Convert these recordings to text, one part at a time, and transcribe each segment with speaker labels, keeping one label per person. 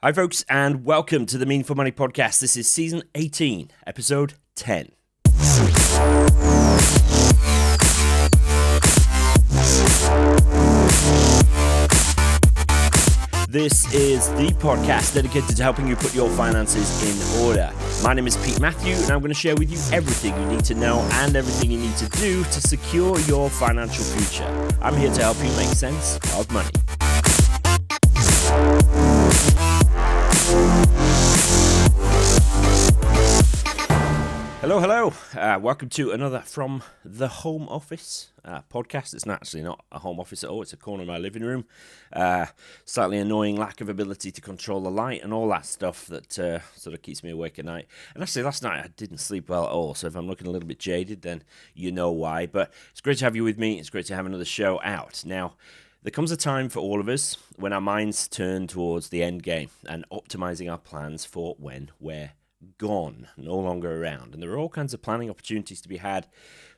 Speaker 1: Hi, folks, and welcome to the Meaningful Money Podcast. This is Season 18, Episode 10. This is the podcast dedicated to helping you put your finances in order. My name is Pete Matthew, and I'm going to share with you everything you need to know and everything you need to do to secure your financial future. I'm here to help you make sense of money. Hello. Welcome to another From the Home Office podcast. It's actually not a home office at all. It's a corner of my living room. Slightly annoying lack of ability to control the light and all that stuff that sort of keeps me awake at night. And actually, last night I didn't sleep well at all. So if I'm looking a little bit jaded, then you know why. But it's great to have you with me. It's great to have another show out. Now, there comes a time for all of us when our minds turn towards the end game and optimizing our plans for when we're gone, no longer around. And there are all kinds of planning opportunities to be had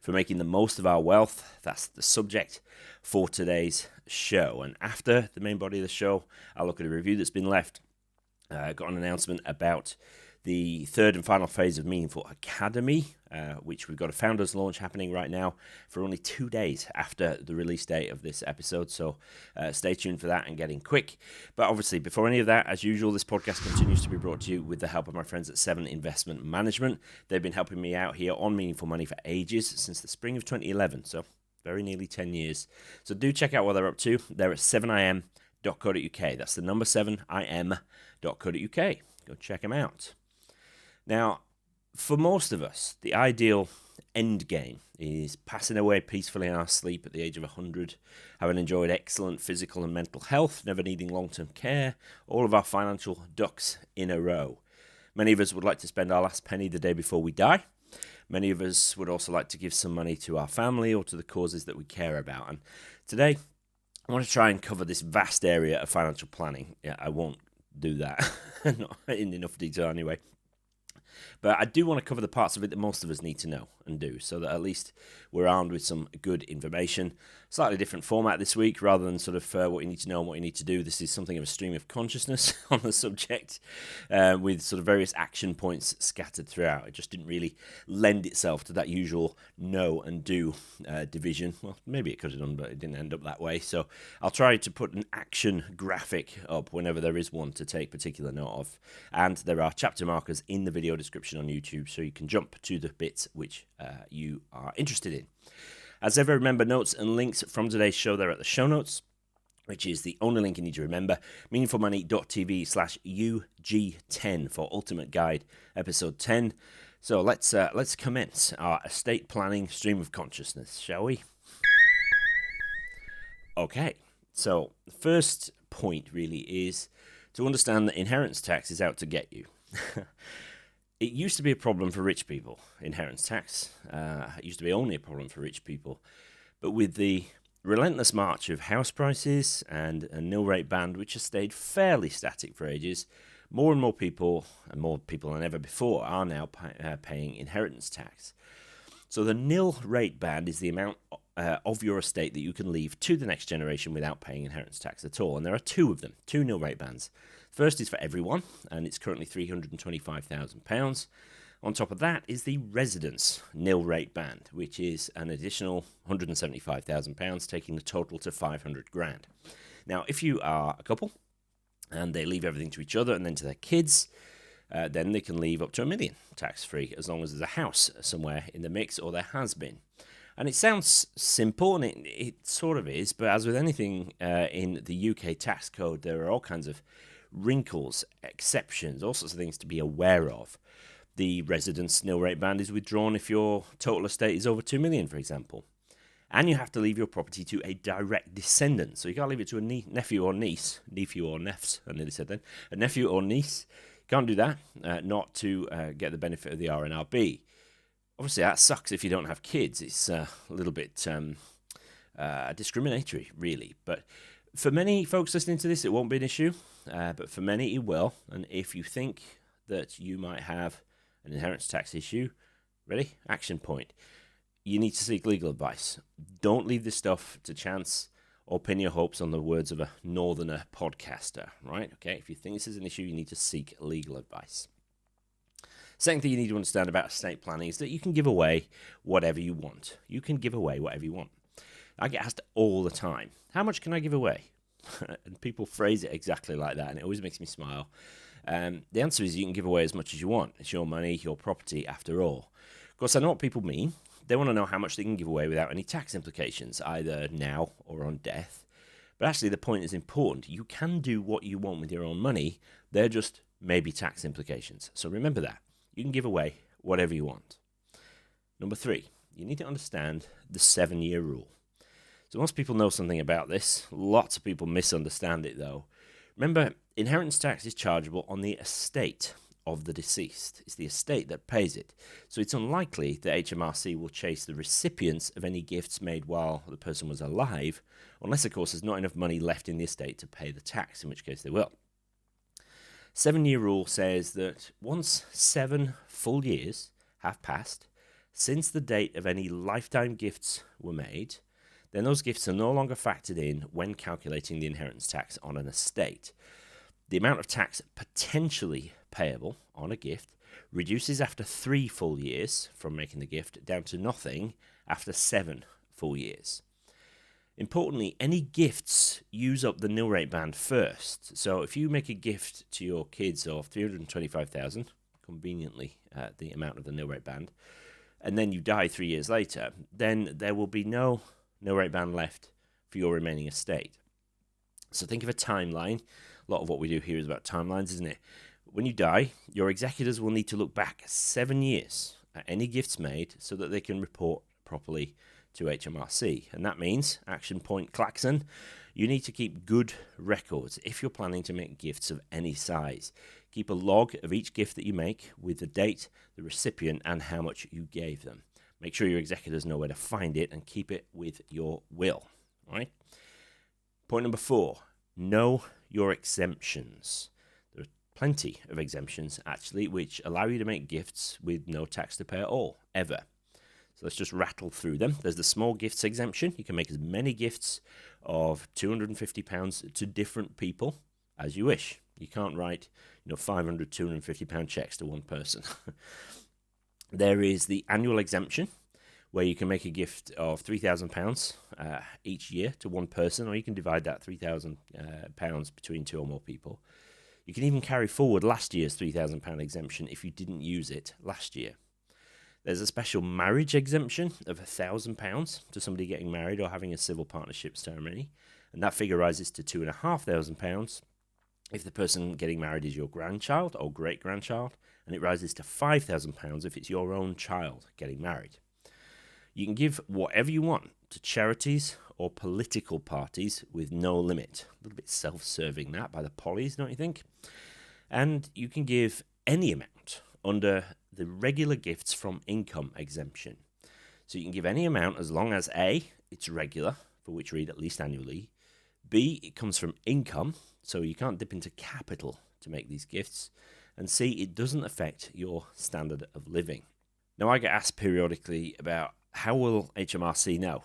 Speaker 1: for making the most of our wealth. That's the subject for today's show. And after the main body of the show, I'll look at a review that's been left. Got an announcement about the third and final phase of Meaningful Academy, which we've got a founders launch happening right now for only 2 days after the release date of this episode. So stay tuned for that and getting quick. But obviously, before any of that, as usual, this podcast continues to be brought to you with the help of my friends at 7 Investment Management. They've been helping me out here on Meaningful Money for ages, since the spring of 2011. So very nearly 10 years. So do check out what they're up to. They're at 7im.co.uk. That's the number 7im.co.uk. Go check them out. Now, for most of us, the ideal end game is passing away peacefully in our sleep at the age of 100, having enjoyed excellent physical and mental health, never needing long-term care, all of our financial ducks in a row. Many of us would like to spend our last penny the day before we die. Many of us would also like to give some money to our family or to the causes that we care about. And today, I want to try and cover this vast area of financial planning. Yeah, I won't do that, not in enough detail anyway. But I do want to cover the parts of it that most of us need to know and do, so that at least we're armed with some good information. Slightly different format this week, rather than sort of what you need to know and what you need to do. This is something of a stream of consciousness on the subject, with sort of various action points scattered throughout. It just didn't really lend itself to that usual know and do division. Well, maybe it could have done, but it didn't end up that way. So I'll try to put an action graphic up whenever there is one to take particular note of. And there are chapter markers in the video description on YouTube, so you can jump to the bits which you are interested in. As ever, remember, notes and links from today's show, they're at the show notes, which is the only link you need to remember, meaningfulmoney.tv/UG10 for Ultimate Guide, Episode 10. So let's commence our estate planning stream of consciousness, shall we? Okay, so the first point really is to understand that inheritance tax is out to get you. It used to be a problem for rich people, inheritance tax. It used to be only a problem for rich people. But with the relentless march of house prices and a nil rate band, which has stayed fairly static for ages, more and more people, and more people than ever before, are now paying inheritance tax. So the nil rate band is the amount of your estate that you can leave to the next generation without paying inheritance tax at all. And there are two of them, two nil rate bands. First is for everyone, and it's currently £325,000. On top of that is the residence nil rate band, which is an additional £175,000, taking the total to $500,000. Now, if you are a couple and they leave everything to each other and then to their kids, then they can leave up to $1 million tax-free, as long as there's a house somewhere in the mix, or there has been. And it sounds simple, and it sort of is, but as with anything in the UK tax code, there are all kinds of wrinkles, exceptions, all sorts of things to be aware of. The residence nil rate band is withdrawn if your total estate is over 2 million, for example. And you have to leave your property to a direct descendant. So you can't leave it to a nephew or niece, I nearly said then, a nephew or niece. You can't do that, not to get the benefit of the RNRB. Obviously, that sucks if you don't have kids. It's a little bit discriminatory, really. But for many folks listening to this, it won't be an issue. But for many, it will. And if you think that you might have an inheritance tax issue, ready? Action point. You need to seek legal advice. Don't leave this stuff to chance or pin your hopes on the words of a northerner podcaster, right? Okay, if you think this is an issue, you need to seek legal advice. Second thing you need to understand about estate planning is that you can give away whatever you want. You can give away whatever you want. I get asked all the time, how much can I give away? And people phrase it exactly like that, and it always makes me smile. The answer is you can give away as much as you want. It's your money, your property, after all. Of course, I know what people mean. They want to know how much they can give away without any tax implications, either now or on death. But actually, the point is important. You can do what you want with your own money. They're just maybe tax implications. So remember that. You can give away whatever you want. Number 3, you need to understand the 7-year rule. So most people know something about this. Lots of people misunderstand it, though. Remember, inheritance tax is chargeable on the estate of the deceased. It's the estate that pays it. So it's unlikely that HMRC will chase the recipients of any gifts made while the person was alive, unless, of course, there's not enough money left in the estate to pay the tax, in which case they will. 7-year rule says that once 7 full years have passed since the date of any lifetime gifts were made, then those gifts are no longer factored in when calculating the inheritance tax on an estate. The amount of tax potentially payable on a gift reduces after 3 full years from making the gift down to nothing after 7 full years. Importantly, any gifts use up the nil rate band first. So if you make a gift to your kids of $325,000, conveniently the amount of the nil rate band, and then you die 3 years later, then there will be no nil rate band left for your remaining estate. So think of a timeline. A lot of what we do here is about timelines, isn't it? When you die, your executors will need to look back 7 years at any gifts made so that they can report properly to HMRC. And that means, action point klaxon, you need to keep good records if you're planning to make gifts of any size. Keep a log of each gift that you make with the date, the recipient, and how much you gave them. Make sure your executors know where to find it and keep it with your will. All right? Point number 4, know your exemptions. There are plenty of exemptions, actually, which allow you to make gifts with no tax to pay at all, ever. So let's just rattle through them. There's the small gifts exemption. You can make as many gifts of £250 to different people as you wish. You can't write, 500, £250 checks to one person. There is the annual exemption, where you can make a gift of £3,000 each year to one person, or you can divide that £3,000 between 2 or more people. You can even carry forward last year's £3,000 exemption if you didn't use it last year. There's a special marriage exemption of £1,000 to somebody getting married or having a civil partnership ceremony, and that figure rises to £2,500 if the person getting married is your grandchild or great-grandchild, and it rises to £5,000 if it's your own child getting married. You can give whatever you want to charities or political parties with no limit. A little bit self-serving that by the pollies, don't you think? And you can give any amount under the regular gifts from income exemption. So you can give any amount as long as A, it's regular, for which read at least annually, B, it comes from income, so you can't dip into capital to make these gifts, and C, it doesn't affect your standard of living. Now, I get asked periodically about how will HMRC know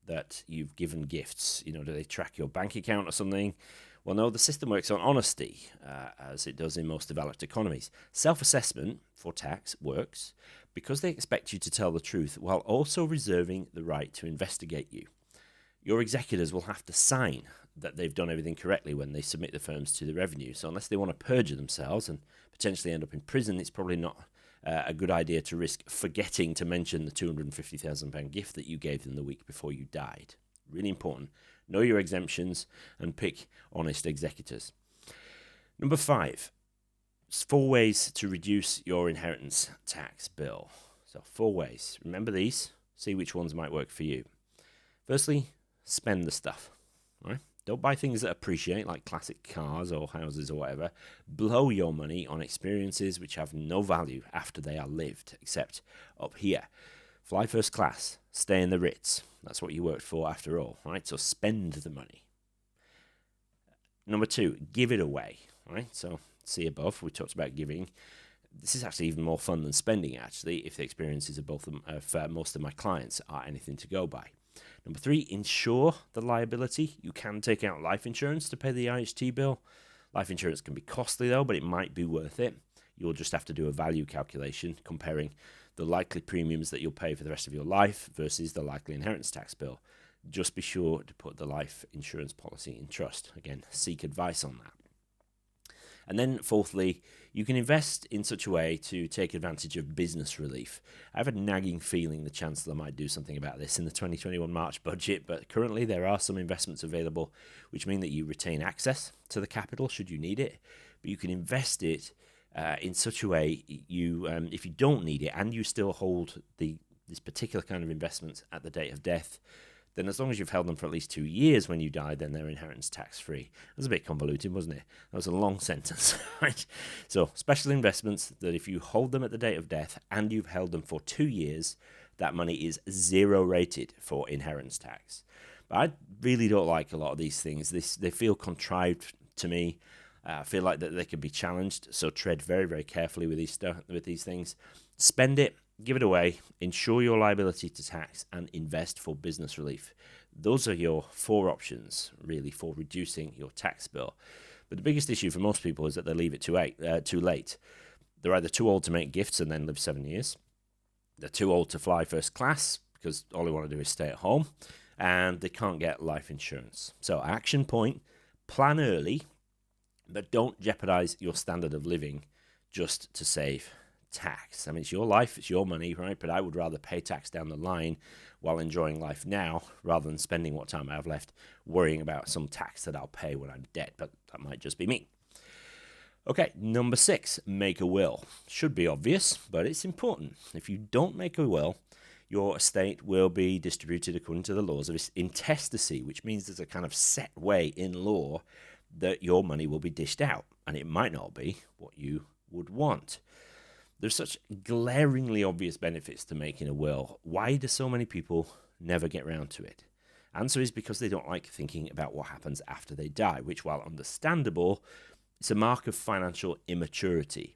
Speaker 1: that you've given gifts? Do they track your bank account or something? Well, no, the system works on honesty, as it does in most developed economies. Self-assessment for tax works because they expect you to tell the truth while also reserving the right to investigate you. Your executors will have to sign that they've done everything correctly when they submit the firms to the revenue. So unless they want to perjure themselves and potentially end up in prison, it's probably not a good idea to risk forgetting to mention the £250,000 gift that you gave them the week before you died. Really important. Know your exemptions and pick honest executors. Number 5, 4 ways to reduce your inheritance tax bill. So 4 ways. Remember these. See which ones might work for you. Firstly, spend the stuff. Right? Don't buy things that appreciate, like classic cars or houses or whatever. Blow your money on experiences which have no value after they are lived, except up here. Fly first class. Stay in the Ritz. That's what you worked for after all, right? So spend the money. Number 2, give it away, right? So see above, we talked about giving. This is actually even more fun than spending, actually, if the experiences of most of my clients are anything to go by. Number 3, insure the liability. You can take out life insurance to pay the IHT bill. Life insurance can be costly though, but it might be worth it. You'll just have to do a value calculation comparing the likely premiums that you'll pay for the rest of your life versus the likely inheritance tax bill. Just be sure to put the life insurance policy in trust. Again, seek advice on that. And then fourthly, you can invest in such a way to take advantage of business relief. I have a nagging feeling the Chancellor might do something about this in the 2021 March budget, but currently there are some investments available which mean that you retain access to the capital should you need it, but you can invest it in such a way you, if you don't need it and you still hold this particular kind of investment at the date of death, then as long as you've held them for at least 2 years when you die, then they're inheritance tax-free. That was a bit convoluted, wasn't it? That was a long sentence, right? So special investments that if you hold them at the date of death and you've held them for 2 years, that money is 0 rated for inheritance tax. But I really don't like a lot of these things. They feel contrived to me. I feel like that they could be challenged, so tread very, very carefully with these things. Spend it. Give it away, insure your liability to tax, and invest for business relief. Those are your 4 options, really, for reducing your tax bill. But the biggest issue for most people is that they leave it too late. They're either too old to make gifts and then live 7 years. They're too old to fly first class because all they want to do is stay at home. And they can't get life insurance. So action point, plan early, but don't jeopardize your standard of living just to save tax. I mean, it's your life, it's your money, right? But I would rather pay tax down the line while enjoying life now rather than spending what time I have left worrying about some tax that I'll pay when I'm dead. But that might just be me. Okay, number 6, make a will. Should be obvious, but it's important. If you don't make a will, your estate will be distributed according to the laws of intestacy, which means there's a kind of set way in law that your money will be dished out, and it might not be what you would want. There's such glaringly obvious benefits to making a will. Why do so many people never get round to it? Answer is because they don't like thinking about what happens after they die, which, while understandable, it's a mark of financial immaturity.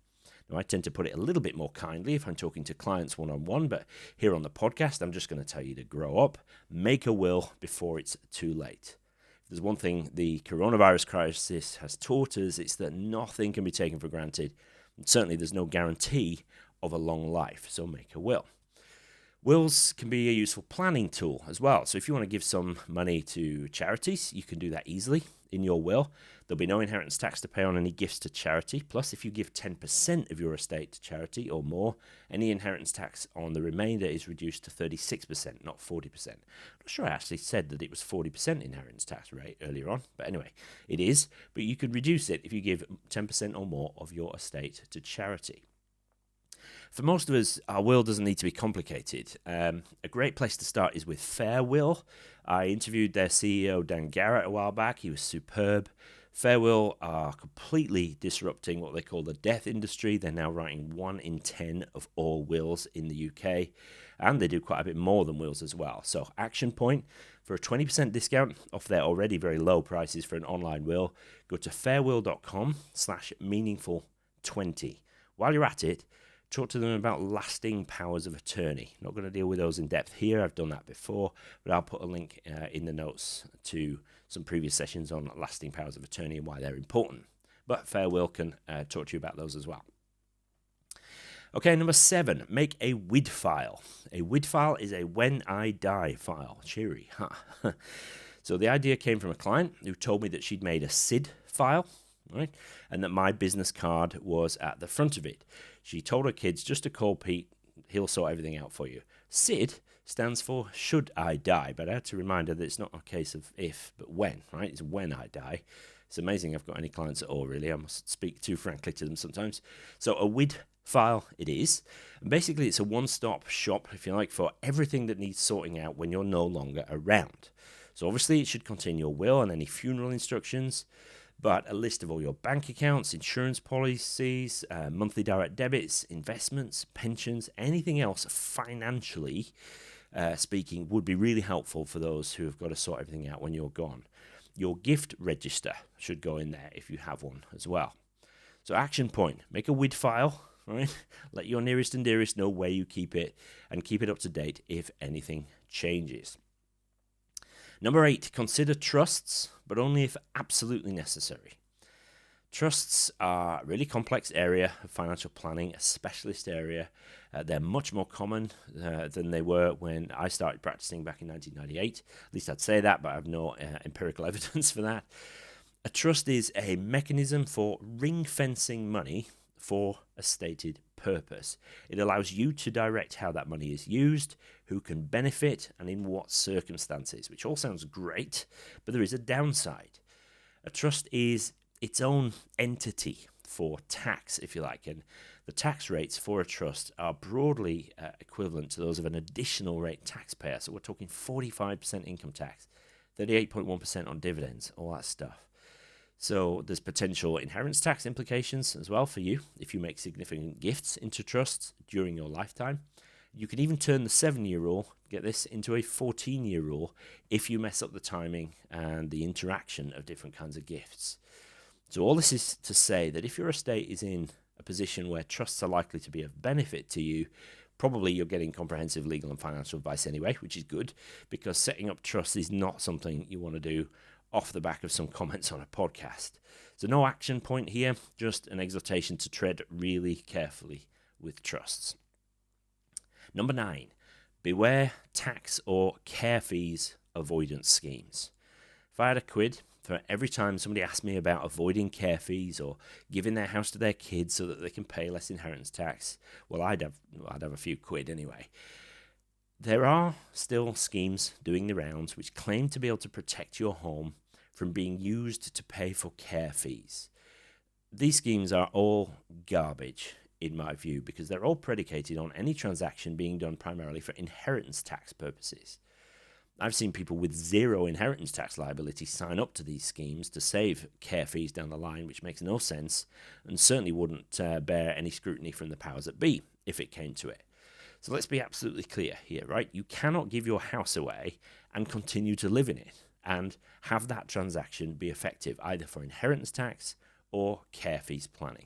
Speaker 1: Now, I tend to put it a little bit more kindly if I'm talking to clients one-on-one, but here on the podcast, I'm just going to tell you to grow up, make a will before it's too late. If there's one thing the coronavirus crisis has taught us, it's that nothing can be taken for granted. And certainly there's no guarantee of a long life, so make a will. Wills can be a useful planning tool as well. So if you want to give some money to charities, you can do that easily in your will. There'll be no inheritance tax to pay on any gifts to charity. Plus, if you give 10% of your estate to charity or more, any inheritance tax on the remainder is reduced to 36%, not 40%. I'm not sure I actually said that it was 40% inheritance tax rate earlier on, but anyway, it is. But you could reduce it if you give 10% or more of your estate to charity. For most of us, our will doesn't need to be complicated. A great place to start is with Fairwill. I interviewed their CEO, Dan Garrett, a while back. He was superb. Fairwill are completely disrupting what they call the death industry. They're now writing 1 in 10 of all wills in the UK, and they do quite a bit more than wills as well. So action point, for a 20% discount off their already very low prices for an online will, go to fairwill.com/meaningful20. While you're at it, talk to them about lasting powers of attorney. Not going to deal with those in depth here. I've done that before, but I'll put a link in the notes to some previous sessions on lasting powers of attorney and why they're important. But Fairwill can talk to you about those as well. Okay, number 7, make a WID file. A WID file is a when I die file. Cheery, huh? So the idea came from a client who told me that she'd made a SID file, right? And that my business card was at the front of it. She told her kids just to call Pete, he'll sort everything out for you. SID stands for should I die, but I had to remind her that it's not a case of if, but when, right? It's when I die. It's amazing I've got any clients at all, really. I must speak too frankly to them sometimes. So a WID file it is. And basically, it's a one-stop shop, if you like, for everything that needs sorting out when you're no longer around. So obviously, it should contain your will and any funeral instructions, but a list of all your bank accounts, insurance policies, monthly direct debits, investments, pensions, anything else financially speaking would be really helpful for those who have got to sort everything out when you're gone. Your gift register should go in there if you have one as well. So action point, make a WID file, right? Let your nearest and dearest know where you keep it and keep it up to date if anything changes. Number 8, consider trusts, but only if absolutely necessary. Trusts are a really complex area of financial planning, a specialist area. They're much more common than they were when I started practicing back in 1998. At least I'd say that, but I have no empirical evidence for that. A trust is a mechanism for ring-fencing money for a stated purpose. It allows you to direct how that money is used, who can benefit, and in what circumstances, which all sounds great, but there is a downside. A trust is its own entity for tax, if you like, and the tax rates for a trust are broadly equivalent to those of an additional rate taxpayer. So we're talking 45% income tax, 38.1% on dividends, all that stuff. So there's potential inheritance tax implications as well for you if you make significant gifts into trusts during your lifetime. You can even turn the 7-year rule, get this, into a 14-year rule if you mess up the timing and the interaction of different kinds of gifts. So all this is to say that if your estate is in a position where trusts are likely to be of benefit to you, probably you're getting comprehensive legal and financial advice anyway, which is good, because setting up trusts is not something you want to do off the back of some comments on a podcast. So no action point here, just an exhortation to tread really carefully with trusts. Number 9, beware tax or care fees avoidance schemes. If I had a quid for every time somebody asked me about avoiding care fees or giving their house to their kids so that they can pay less inheritance tax, well, I'd have a few quid anyway. There are still schemes doing the rounds which claim to be able to protect your home from being used to pay for care fees. These schemes are all garbage, in my view, because they're all predicated on any transaction being done primarily for inheritance tax purposes. I've seen people with zero inheritance tax liability sign up to these schemes to save care fees down the line, which makes no sense and certainly wouldn't bear any scrutiny from the powers that be if it came to it. So let's be absolutely clear here, right? You cannot give your house away and continue to live in it and have that transaction be effective either for inheritance tax or care fees planning.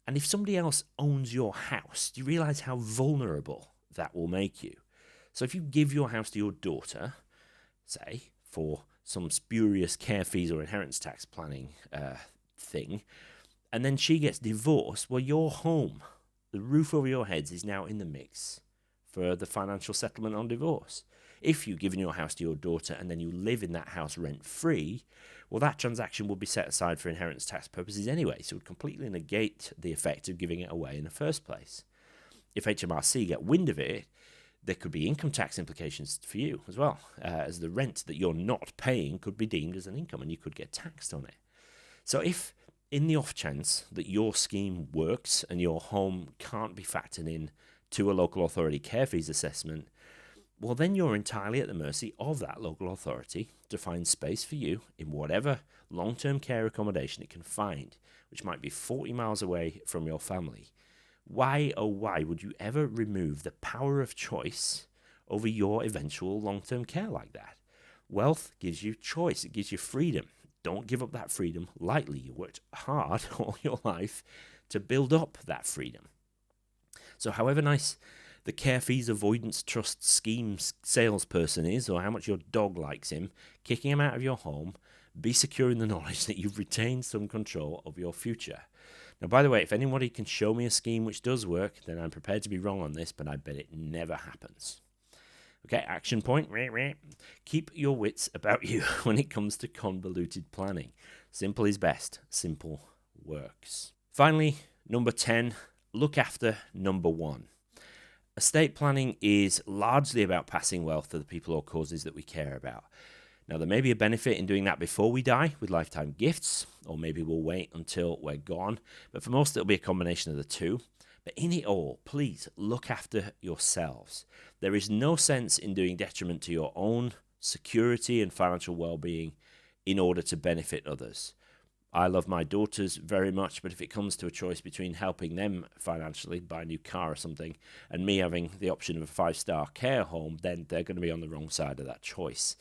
Speaker 1: And if somebody else owns your house, do you realize how vulnerable that will make you? So if you give your house to your daughter, say, for some spurious care fees or inheritance tax planning thing, and then she gets divorced, well, your home, the roof over your heads, is now in the mix for the financial settlement on divorce. If you've given your house to your daughter and then you live in that house rent-free, well, that transaction will be set aside for inheritance tax purposes anyway, so it would completely negate the effect of giving it away in the first place. If HMRC get wind of it, there could be income tax implications for you as well, as the rent that you're not paying could be deemed as an income and you could get taxed on it. So if in the off chance that your scheme works and your home can't be factored in to a local authority care fees assessment, well, then you're entirely at the mercy of that local authority to find space for you in whatever long-term care accommodation it can find, which might be 40 miles away from your family. Why, oh why, would you ever remove the power of choice over your eventual long-term care like that? Wealth gives you choice. It gives you freedom. Don't give up that freedom lightly. You worked hard all your life to build up that freedom. So however nice the care fees avoidance trust scheme salesperson is, or how much your dog likes him, kicking him out of your home, be secure in the knowledge that you've retained some control of your future. Now, by the way, if anybody can show me a scheme which does work, then I'm prepared to be wrong on this, but I bet it never happens. Okay, action point. Keep your wits about you when it comes to convoluted planning. Simple is best. Simple works. Finally, number 10, look after number 1. Estate planning is largely about passing wealth to the people or causes that we care about. Now, there may be a benefit in doing that before we die with lifetime gifts, or maybe we'll wait until we're gone, but for most it'll be a combination of the two. But in it all, please look after yourselves. There is no sense in doing detriment to your own security and financial well-being in order to benefit others. I love my daughters very much, but if it comes to a choice between helping them financially, buy a new car or something, and me having the option of a 5-star care home, then they're going to be on the wrong side of that choice.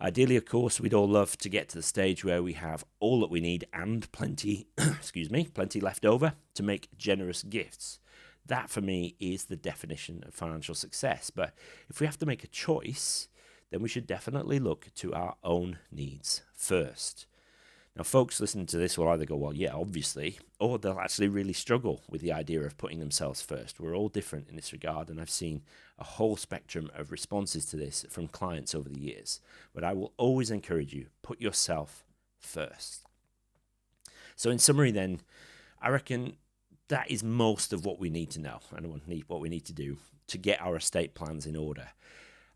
Speaker 1: Ideally, of course, we'd all love to get to the stage where we have all that we need and plenty, plenty left over to make generous gifts. That, for me, is the definition of financial success. But if we have to make a choice, then we should definitely look to our own needs first. Now, folks listening to this will either go, well, yeah, obviously, or they'll actually really struggle with the idea of putting themselves first. We're all different in this regard, and I've seen a whole spectrum of responses to this from clients over the years. But I will always encourage you, put yourself first. So in summary then, I reckon that is most of what we need to know and what we need to do to get our estate plans in order.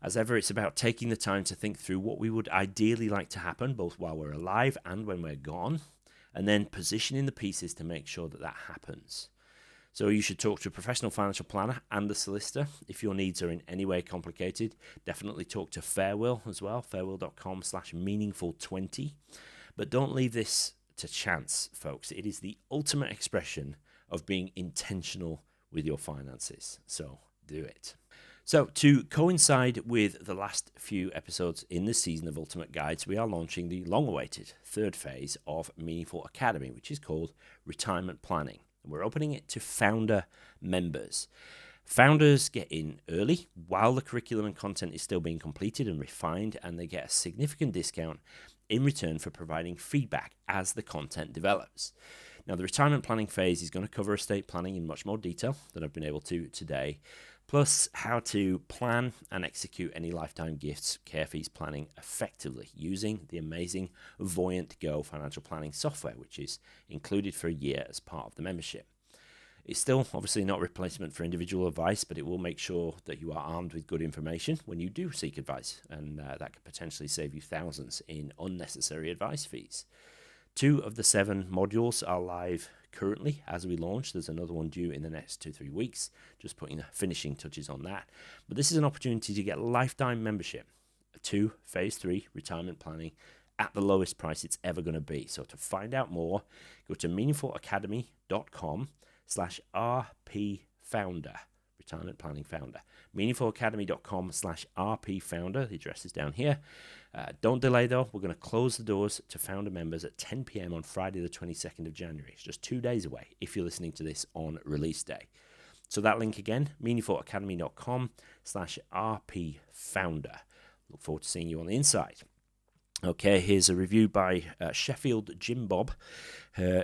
Speaker 1: As ever, it's about taking the time to think through what we would ideally like to happen, both while we're alive and when we're gone, and then positioning the pieces to make sure that that happens. So you should talk to a professional financial planner and a solicitor. If your needs are in any way complicated, definitely talk to Fairwill as well, fairwill.com/meaningful20. But don't leave this to chance, folks. It is the ultimate expression of being intentional with your finances. So do it. So to coincide with the last few episodes in the season of Ultimate Guides, we are launching the long-awaited third phase of Meaningful Academy, which is called Retirement Planning. And we're opening it to founder members. Founders get in early while the curriculum and content is still being completed and refined, and they get a significant discount in return for providing feedback as the content develops. Now, the retirement planning phase is going to cover estate planning in much more detail than I've been able to today, plus how to plan and execute any lifetime gifts, care fees planning effectively using the amazing Voyant Go financial planning software, which is included for a year as part of the membership. It's still obviously not a replacement for individual advice, but it will make sure that you are armed with good information when you do seek advice, and that could potentially save you thousands in unnecessary advice fees. 2 of the 7 modules are live currently as we launch. There's another one due in the next 2-3 weeks, just putting the finishing touches on that. But this is an opportunity to get lifetime membership to Phase 3 retirement planning at the lowest price it's ever going to be. So to find out more, go to meaningfulacademy.com/rpfounder. Retirement Planning Founder. meaningfulacademy.com/rpfounder. The address is down here. Don't delay though. We're going to close the doors to founder members at 10 p.m. on Friday the 22nd of January. It's just 2 days away if you're listening to this on release day. So that link again, meaningfulacademy.com/rpfounder. Look forward to seeing you on the inside. Okay, here's a review by Sheffield Jim Bob,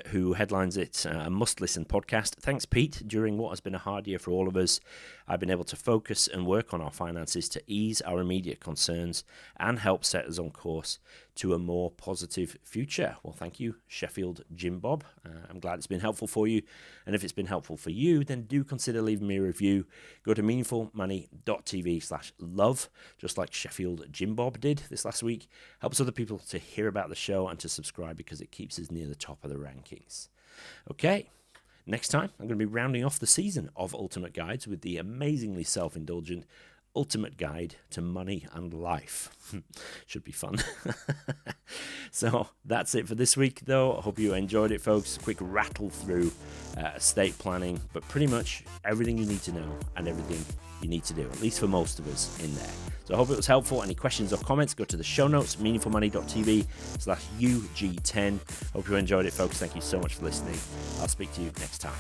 Speaker 1: who headlines it, a must-listen podcast. Thanks, Pete. During what has been a hard year for all of us, I've been able to focus and work on our finances to ease our immediate concerns and help set us on course to a more positive future. Well, thank you, Sheffield Jim Bob. I'm glad it's been helpful for you. And if it's been helpful for you, then do consider leaving me a review. Go to meaningfulmoney.tv/love, just like Sheffield Jim Bob did this last week. Helps other people to hear about the show and to subscribe because it keeps us near the top of the rankings. Okay, next time I'm going to be rounding off the season of Ultimate Guides with the amazingly self-indulgent Ultimate Guide to Money and Life. Should be fun. So that's it for this week, though. I hope you enjoyed it, folks. Quick rattle through estate planning, but pretty much everything you need to know and everything you need to do, at least for most of us in there. So I hope it was helpful. Any questions or comments, go to the show notes, meaningfulmoney.tv/UG10. Hope you enjoyed it, folks. Thank you so much for listening. I'll speak to you next time.